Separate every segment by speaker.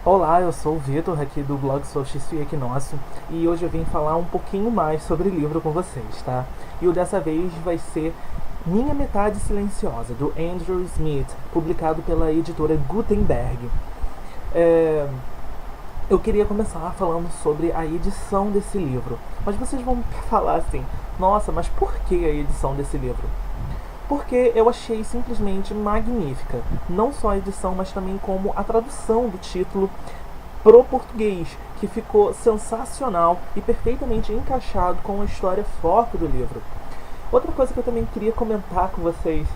Speaker 1: Olá, eu sou o Vitor, aqui do blog Solstício e Equinócio, e hoje eu vim falar um pouquinho mais sobre livro com vocês, tá? E o dessa vez vai ser Minha Metade Silenciosa, do Andrew Smith, publicado pela editora Gutenberg. É, eu queria começar falando sobre a edição desse livro, mas vocês vão falar assim, nossa, mas por que a edição desse livro? Porque eu achei simplesmente magnífica, não só a edição, mas também como a tradução do título pro português, que ficou sensacional e perfeitamente encaixado com a história foco do livro. Outra coisa que eu também queria comentar com vocês,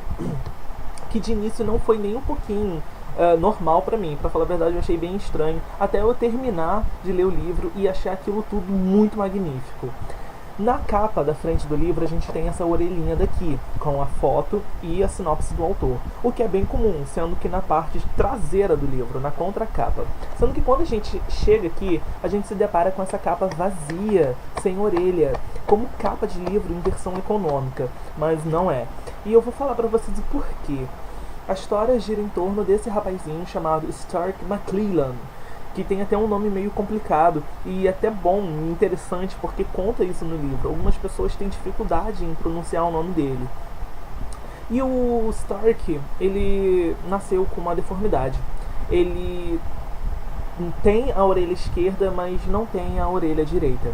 Speaker 1: que de início não foi nem um pouquinho normal pra mim, pra falar a verdade eu achei bem estranho, até eu terminar de ler o livro e achar aquilo tudo muito magnífico. Na capa da frente do livro a gente tem essa orelhinha daqui, com a foto e a sinopse do autor, o que é bem comum, sendo que na parte traseira do livro, na contracapa. Sendo que quando a gente chega aqui, a gente se depara com essa capa vazia, sem orelha, como capa de livro em versão econômica, mas não é. E eu vou falar pra vocês o porquê. A história gira em torno desse rapazinho chamado Stark McClellan, que tem até um nome meio complicado e até bom, interessante, porque conta isso no livro. Algumas pessoas têm dificuldade em pronunciar o nome dele. E o Stark, ele nasceu com uma deformidade. Ele tem a orelha esquerda, mas não tem a orelha direita.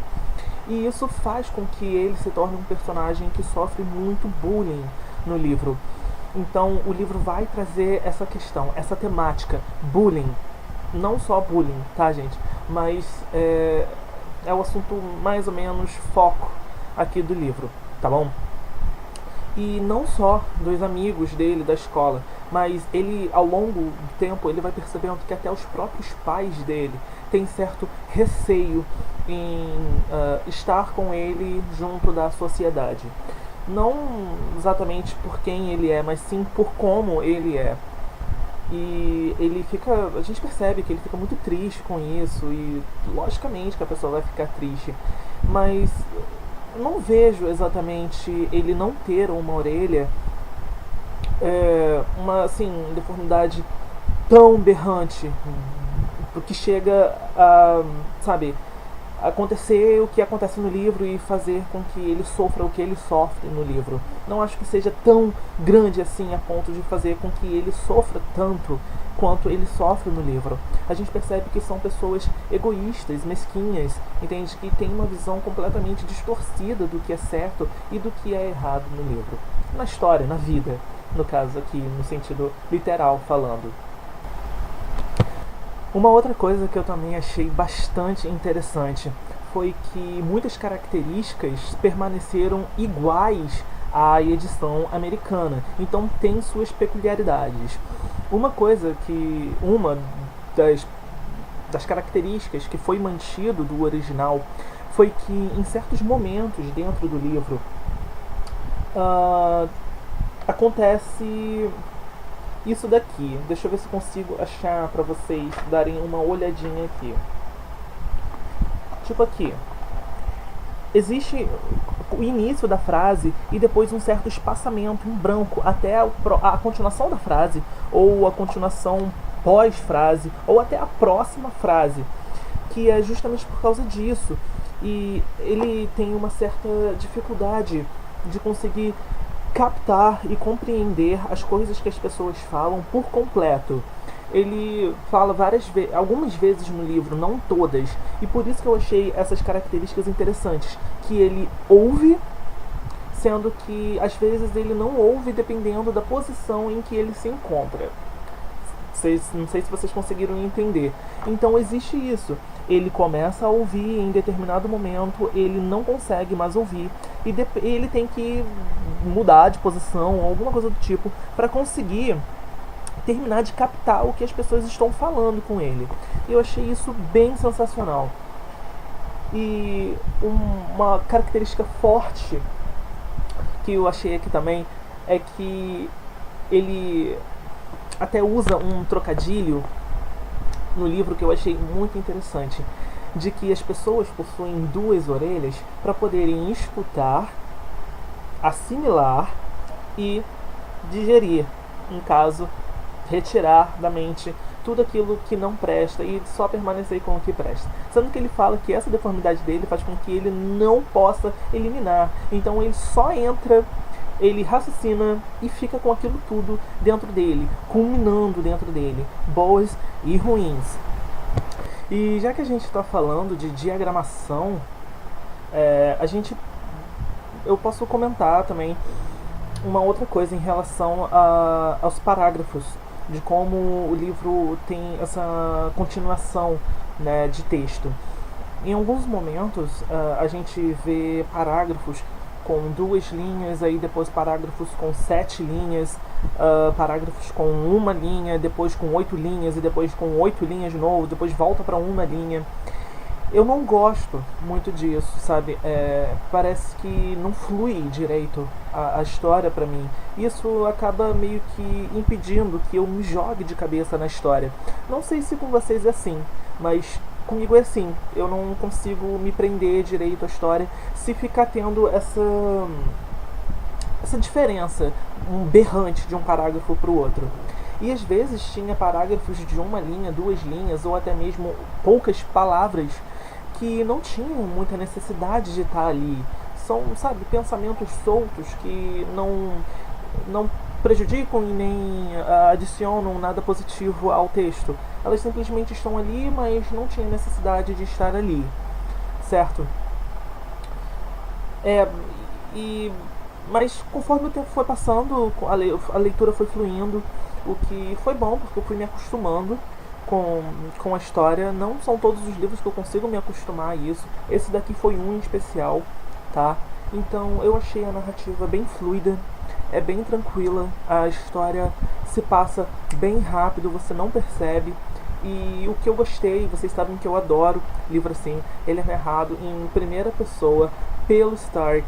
Speaker 1: E isso faz com que ele se torne um personagem que sofre muito bullying no livro. Então o livro vai trazer essa questão, essa temática, bullying. Não só bullying, tá, gente? Mas é o assunto mais ou menos foco aqui do livro, tá bom? E não só dos amigos dele da escola, mas ele, ao longo do tempo, ele vai percebendo que até os próprios pais dele têm certo receio em estar com ele junto da sociedade. Não exatamente por quem ele é, mas sim por como ele é. E ele fica. A gente percebe que ele fica muito triste com isso. E logicamente que a pessoa vai ficar triste. Mas não vejo exatamente ele não ter uma orelha. Uma assim, deformidade tão berrante. Porque chega a. Sabe, acontecer o que acontece no livro e fazer com que ele sofra o que ele sofre no livro. Não acho que seja tão grande assim a ponto de fazer com que ele sofra tanto quanto ele sofre no livro. A gente percebe que são pessoas egoístas, mesquinhas, entende? Que tem uma visão completamente distorcida do que é certo e do que é errado no livro. Na história, na vida, no caso aqui, no sentido literal falando. Uma outra coisa que eu também achei bastante interessante foi que muitas características permaneceram iguais à edição americana, então tem suas peculiaridades. Uma das características que foi mantido do original foi que em certos momentos dentro do livro ah, acontece isso daqui. Deixa eu ver se consigo achar pra vocês darem uma olhadinha aqui. Tipo aqui. Existe o início da frase e depois um certo espaçamento em branco até a continuação da frase, ou a continuação pós-frase, ou até a próxima frase, que é justamente por causa disso. E ele tem uma certa dificuldade de conseguir captar e compreender as coisas que as pessoas falam por completo. Ele fala algumas vezes no livro, não todas, e por isso que eu achei essas características interessantes, que ele ouve, sendo que às vezes ele não ouve dependendo da posição em que ele se encontra. Não sei se vocês conseguiram entender. Então existe isso. Ele começa a ouvir, em determinado momento ele não consegue mais ouvir e ele tem que mudar de posição ou alguma coisa do tipo para conseguir terminar de captar o que as pessoas estão falando com ele. Eu achei isso bem sensacional. E uma característica forte que eu achei aqui também é que ele até usa um trocadilho no livro que eu achei muito interessante, de que as pessoas possuem duas orelhas para poderem escutar, assimilar e digerir, no caso, retirar da mente tudo aquilo que não presta e só permanecer com o que presta. Sendo que ele fala que essa deformidade dele faz com que ele não possa eliminar. Então ele só entra, ele raciocina e fica com aquilo tudo dentro dele, culminando dentro dele, boas e ruins. E já que a gente está falando de diagramação, eu posso comentar também uma outra coisa em relação aos parágrafos, de como o livro tem essa continuação, né, de texto. Em alguns momentos a gente vê parágrafos com 2 linhas, aí depois parágrafos com 7 linhas, parágrafos com 1 linha, depois com 8 linhas, e depois com 8 linhas de novo, depois volta para 1 linha. Eu não gosto muito disso, sabe? Parece que não flui direito a história pra mim. Isso acaba meio que impedindo que eu me jogue de cabeça na história. Não sei se com vocês é assim, mas comigo é assim. Eu não consigo me prender direito à história se ficar tendo essa diferença, um berrante de um parágrafo pro outro. E às vezes tinha parágrafos de 1 linha, 2 linhas, ou até mesmo poucas palavras, que não tinham muita necessidade de estar ali. São, sabe, pensamentos soltos que não prejudicam e nem adicionam nada positivo ao texto. Elas simplesmente estão ali, mas não tinha necessidade de estar ali, certo? Mas conforme o tempo foi passando, a leitura foi fluindo, o que foi bom, porque eu fui me acostumando com a história. Não são todos os livros que eu consigo me acostumar a isso. Esse daqui foi um em especial, tá? Então eu achei a narrativa bem fluida, é bem tranquila, a história se passa bem rápido, você não percebe. E o que eu gostei, vocês sabem que eu adoro livro assim, ele é narrado em primeira pessoa pelo Stark,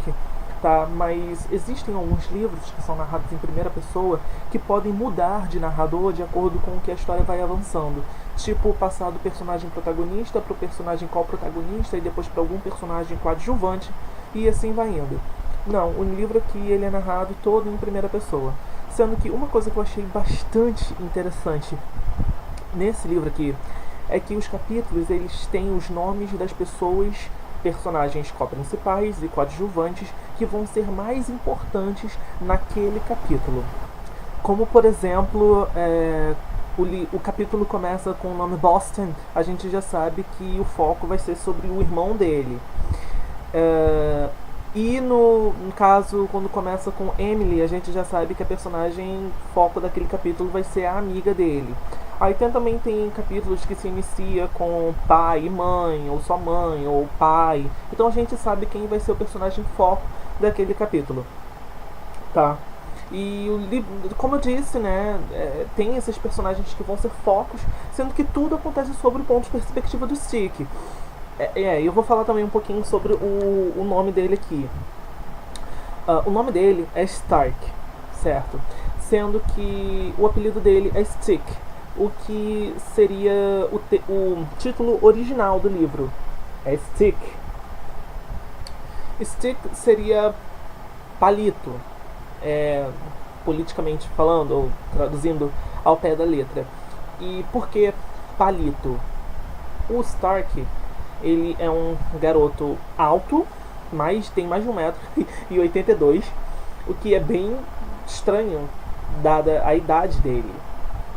Speaker 1: tá? Mas existem alguns livros que são narrados em primeira pessoa que podem mudar de narrador de acordo com o que a história vai avançando. Tipo, passar do personagem protagonista para o personagem co-protagonista e depois para algum personagem coadjuvante, e assim vai indo. Não, o livro aqui ele é narrado todo em primeira pessoa. Sendo que uma coisa que eu achei bastante interessante nesse livro aqui é que os capítulos eles têm os nomes das pessoas, personagens co-principais e coadjuvantes que vão ser mais importantes naquele capítulo. Como, por exemplo, o capítulo começa com o nome Boston, a gente já sabe que o foco vai ser sobre o irmão dele. E no caso, quando começa com Emily, a gente já sabe que a personagem foco daquele capítulo vai ser a amiga dele. Aí também tem capítulos que se inicia com pai e mãe, ou só mãe, ou pai. Então a gente sabe quem vai ser o personagem foco daquele capítulo, tá? E o livro, como eu disse, né, tem esses personagens que vão ser focos, sendo que tudo acontece sobre o ponto de perspectiva do Stick. Eu vou falar também um pouquinho sobre o nome dele aqui. O nome dele é Stark, certo? Sendo que o apelido dele é Stick, o que seria o título original do livro. É Stick. Stick seria palito, politicamente falando, ou traduzindo ao pé da letra. E por que palito? O Stark, ele é um garoto alto, tem mais de 1,82 m, o que é bem estranho, dada a idade dele,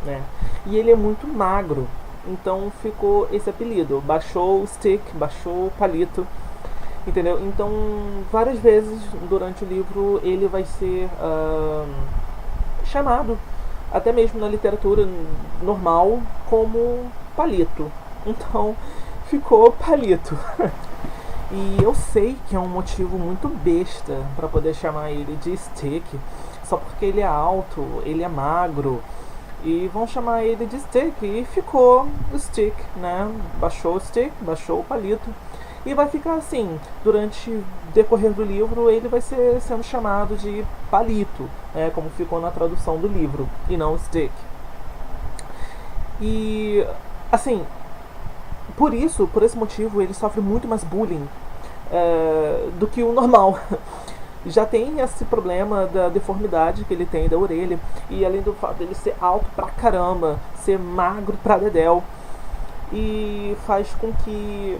Speaker 1: né? E ele é muito magro, então ficou esse apelido. Baixou o Stick, baixou o palito, entendeu? Então, várias vezes durante o livro ele vai ser chamado, até mesmo na literatura normal, como palito. Então, ficou palito. E eu sei que é um motivo muito besta para poder chamar ele de Stick, só porque ele é alto, ele é magro, e vão chamar ele de Stick, e ficou o Stick, né? Baixou o Stick, baixou o palito, e vai ficar assim. Durante o decorrer do livro ele vai ser sendo chamado de palito, né? Como ficou na tradução do livro, e não Stick. E assim, por esse motivo, ele sofre muito mais bullying do que o normal. já tem esse problema da deformidade que ele tem da orelha, e além do fato dele ser alto pra caramba, ser magro pra dedéu, e faz com que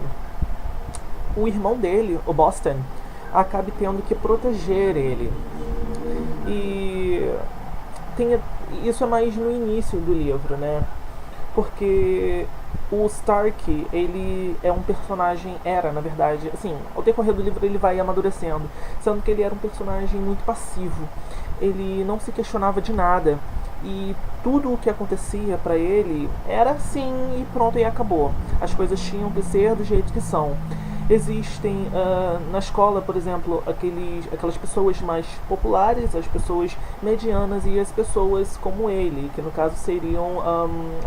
Speaker 1: o irmão dele, o Boston, acabe tendo que proteger ele. E tem, isso é mais no início do livro, né? Porque o Stark, ele é um personagem, na verdade, assim, ao decorrer do livro ele vai amadurecendo, sendo que ele era um personagem muito passivo. Ele não se questionava de nada, e tudo o que acontecia pra ele era assim e pronto, e acabou. As coisas tinham que ser do jeito que são. Existem na escola, por exemplo, aquelas pessoas mais populares, as pessoas medianas e as pessoas como ele, que no caso seriam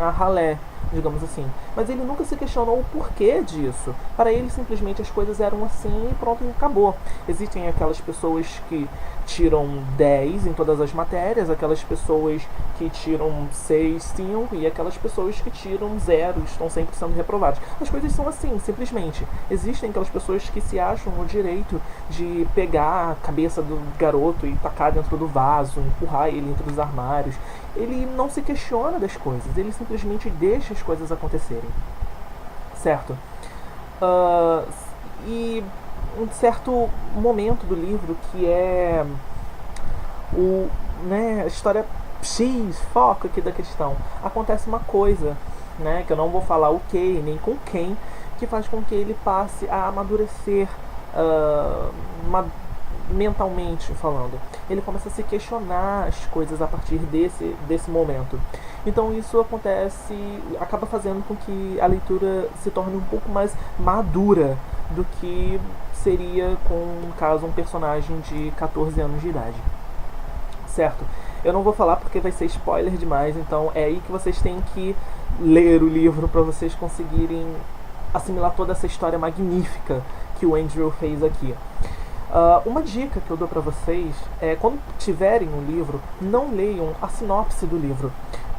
Speaker 1: a ralé, digamos assim. Mas ele nunca se questionou o porquê disso. Para ele, simplesmente as coisas eram assim e pronto, e acabou. Existem aquelas pessoas que tiram 10 em todas as matérias, aquelas pessoas que tiram 6, 5 e aquelas pessoas que tiram 0, estão sempre sendo reprovadas. As coisas são assim, simplesmente. Existem aquelas pessoas que se acham no direito de pegar a cabeça do garoto e tacar dentro do vaso, empurrar ele entre os armários. Ele não se questiona das coisas, ele simplesmente deixa as coisas acontecerem. Certo? E um certo momento do livro que é a história X, foco aqui da questão, acontece uma coisa, né, que eu não vou falar o que nem com quem, que faz com que ele passe a amadurecer mentalmente falando. Ele começa a se questionar as coisas a partir desse momento. Então isso acaba fazendo com que a leitura se torne um pouco mais madura do que seria com, no caso, um personagem de 14 anos de idade. Certo? Eu não vou falar porque vai ser spoiler demais, então é aí que vocês têm que ler o livro para vocês conseguirem assimilar toda essa história magnífica que o Andrew fez aqui. Uma dica que eu dou para vocês é, quando tiverem um livro, não leiam a sinopse do livro,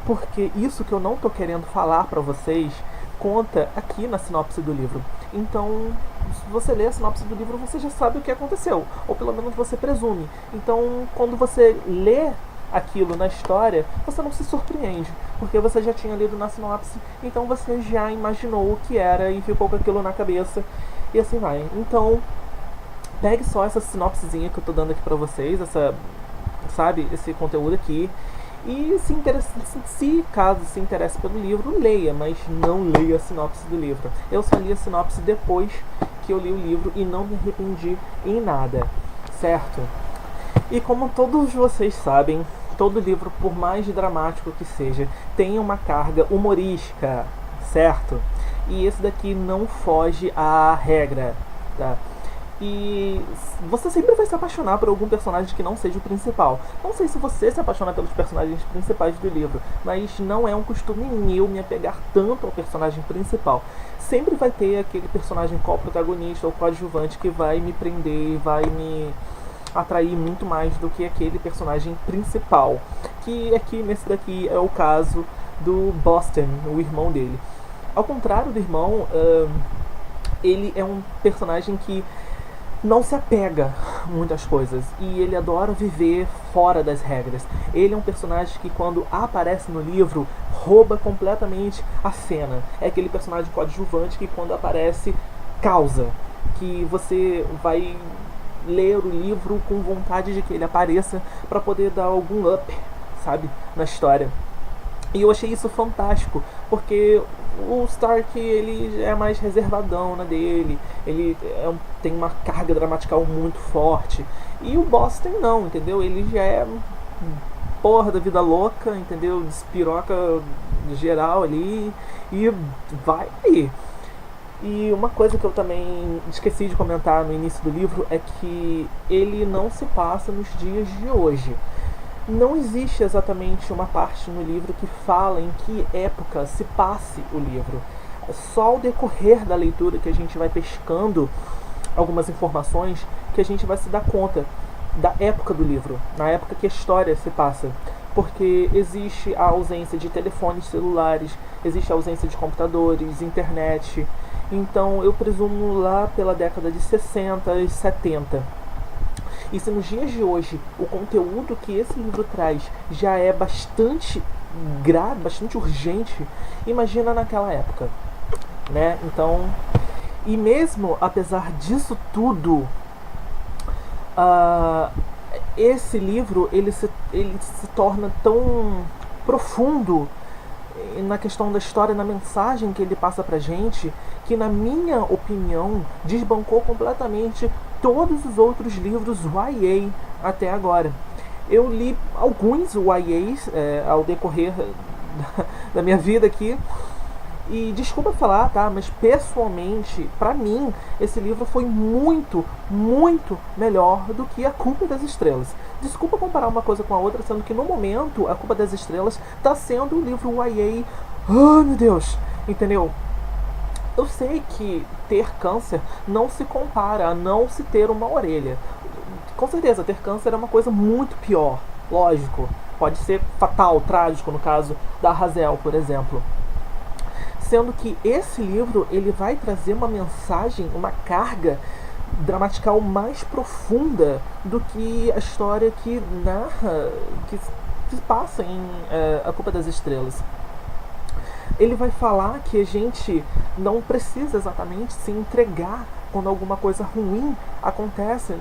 Speaker 1: porque isso que eu não tô querendo falar para vocês conta aqui na sinopse do livro. Então, se você lê a sinopse do livro, você já sabe o que aconteceu, ou pelo menos você presume. Então, quando você lê aquilo na história, você não se surpreende, porque você já tinha lido na sinopse, então você já imaginou o que era e ficou com aquilo na cabeça, e assim vai. Então, pegue só essa sinopsezinha que eu tô dando aqui pra vocês, esse conteúdo aqui, e caso se interesse pelo livro, leia, mas não leia a sinopse do livro. Eu só li a sinopse depois que eu li o livro e não me arrependi em nada, certo? E como todos vocês sabem, todo livro, por mais dramático que seja, tem uma carga humorística, certo? E esse daqui não foge à regra, tá? E você sempre vai se apaixonar por algum personagem que não seja o principal. Não sei se você se apaixona pelos personagens principais do livro, mas não é um costume meu me apegar tanto ao personagem principal. Sempre vai ter aquele personagem co-protagonista ou coadjuvante que vai me prender, vai me atrair muito mais do que aquele personagem principal, que aqui nesse daqui é o caso do Boston, o irmão dele. Ao contrário do irmão, ele é um personagem que não se apega a muitas coisas e ele adora viver fora das regras. Ele é um personagem que, quando aparece no livro, rouba completamente a cena. É aquele personagem coadjuvante que, quando aparece, causa, que você vai ler o livro com vontade de que ele apareça para poder dar algum up, sabe, na história. E eu achei isso fantástico, porque o Stark, ele é mais reservadão na dele, ele tem uma carga dramatical muito forte, e o Boston não, entendeu? Ele já é porra da vida louca, entendeu? Despiroca geral ali, e vai aí. E uma coisa que eu também esqueci de comentar no início do livro é que ele não se passa nos dias de hoje. Não existe exatamente uma parte no livro que fala em que época se passe o livro. Só ao decorrer da leitura que a gente vai pescando algumas informações que a gente vai se dar conta da época do livro, na época que a história se passa. Porque existe a ausência de telefones celulares, existe a ausência de computadores, internet. Então eu presumo lá pela década de 60 e 70. E se nos dias de hoje o conteúdo que esse livro traz já é bastante grave, bastante urgente, imagina naquela época, né? Então, e mesmo apesar disso tudo, esse livro ele se torna tão profundo na questão da história, na mensagem que ele passa pra gente, que na minha opinião desbancou completamente todos os outros livros YA até agora. Eu li alguns YAs ao decorrer da minha vida aqui, e desculpa falar, tá? Mas pessoalmente, pra mim, esse livro foi muito, muito melhor do que A Culpa das Estrelas. Desculpa comparar uma coisa com a outra, sendo que no momento A Culpa das Estrelas tá sendo o livro YA. Oh, meu Deus! Entendeu? Eu sei que ter câncer não se compara a não se ter uma orelha. Com certeza, ter câncer é uma coisa muito pior. Lógico. Pode ser fatal, trágico, no caso da Hazel, por exemplo. Sendo que esse livro ele vai trazer uma mensagem, uma carga dramatical mais profunda do que a história que narra, que passa em A Culpa das Estrelas. Ele vai falar que a gente não precisa exatamente se entregar quando alguma coisa ruim acontece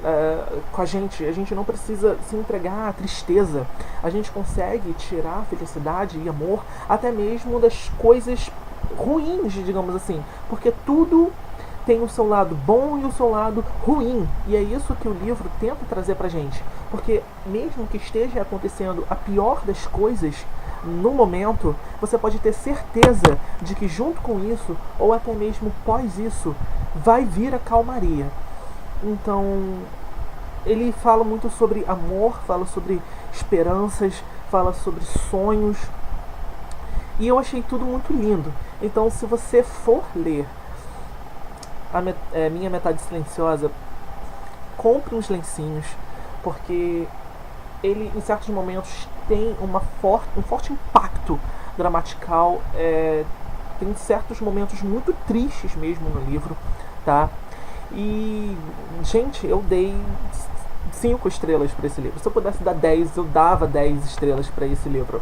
Speaker 1: com a gente não precisa se entregar à tristeza. A gente consegue tirar felicidade e amor até mesmo das coisas ruins, digamos assim, porque tudo tem o seu lado bom e o seu lado ruim, e é isso que o livro tenta trazer pra gente, porque mesmo que esteja acontecendo a pior das coisas no momento, você pode ter certeza de que junto com isso, ou até mesmo pós isso, vai vir a calmaria. Então, ele fala muito sobre amor, fala sobre esperanças, fala sobre sonhos, e eu achei tudo muito lindo. Então, se você for ler Minha Metade Silenciosa, compre uns lencinhos, porque ele, em certos momentos, tem um forte impacto gramatical. Tem certos momentos muito tristes mesmo no livro, tá? E, gente, eu dei 5 estrelas para esse livro. Se eu pudesse dar 10, eu dava 10 estrelas para esse livro.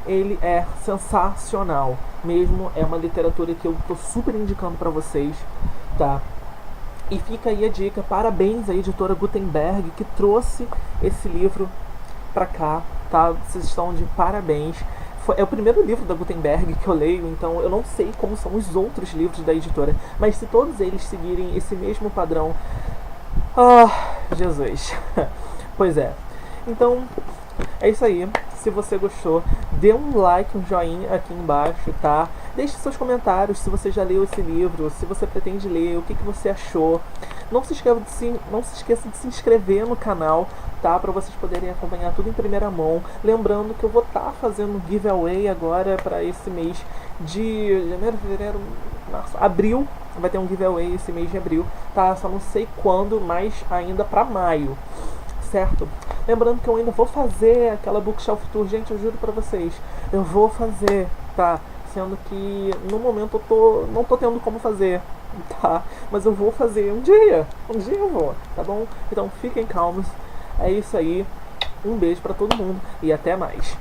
Speaker 1: Ele é sensacional mesmo, é uma literatura que eu tô super indicando para vocês, tá? E fica aí a dica, parabéns à editora Gutenberg que trouxe esse livro pra cá, tá? Vocês estão de parabéns. É o primeiro livro da Gutenberg que eu leio, então eu não sei como são os outros livros da editora, mas se todos eles seguirem esse mesmo padrão, Jesus. Pois é. Então, é isso aí. Se você gostou, dê um like, um joinha aqui embaixo, tá? Deixe seus comentários se você já leu esse livro, se você pretende ler, o que você achou. Não se esqueça de se inscrever no canal, tá? Para vocês poderem acompanhar tudo em primeira mão. Lembrando que eu vou estar fazendo um giveaway agora para esse mês de janeiro, fevereiro, março, abril. Vai ter um giveaway esse mês de abril, tá? Só não sei quando, mas ainda para maio. Certo? Lembrando que eu ainda vou fazer aquela Bookshelf Tour, gente, eu juro pra vocês, eu vou fazer, tá? Sendo que no momento não tô tendo como fazer, tá? Mas eu vou fazer um dia eu vou, tá bom? Então fiquem calmos, é isso aí, um beijo pra todo mundo e até mais.